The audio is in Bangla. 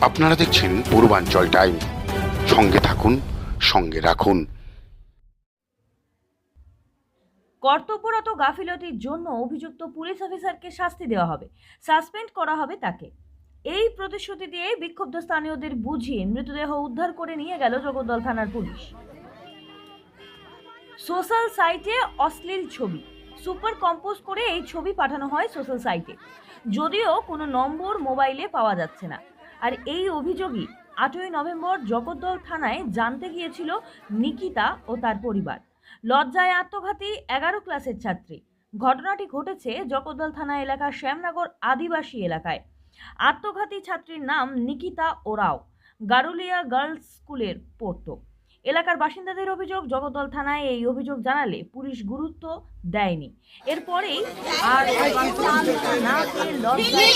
আপনারা দেখছেন পূর্বাঞ্চল টাইম। সঙ্গে থাকুন, সঙ্গে রাখুন। কর্তব্যরত গাফিলতির জন্য অভিযুক্ত পুলিশ অফিসারকে শাস্তি দেওয়া হবে, সাসপেন্ড করা হবে তাকে। এই প্রতিশ্রুতি দিয়ে বিক্ষুব্ধ স্থানীয়দের বুঝিয়ে মৃতদেহ উদ্ধার করে নিয়ে গেল জগদ্দল থানার পুলিশ। সোশ্যাল সাইটে অশ্লীল ছবি সুপার কম্পোজ করে এই ছবি পাঠানো হয় সোশ্যাল সাইটে, যদিও কোনো নম্বর মোবাইলে পাওয়া যাচ্ছে না। আর এই অভিযোগই 8ই নভেম্বর জগদ্দল থানায় জানতে গিয়েছিল নিকিতা ও তার পরিবার। লজ্জায় আত্মঘাতী 11 ক্লাসের ছাত্রী। ঘটনাটি ঘটেছে জগদ্দল থানা এলাকার শ্যামনগর আদিবাসী এলাকায়। আত্মঘাতী ছাত্রীর নাম নিকিতা ওরাও, গারুলিয়া গার্লস স্কুলের পড়তো। এলাকার বাসিন্দাদের অভিযোগ, জগদ্দল থানায় এই অভিযোগ জানালে পুলিশ গুরুত্ব দেয়নি। এরপরেই আর না পেয়ে লজ্জায়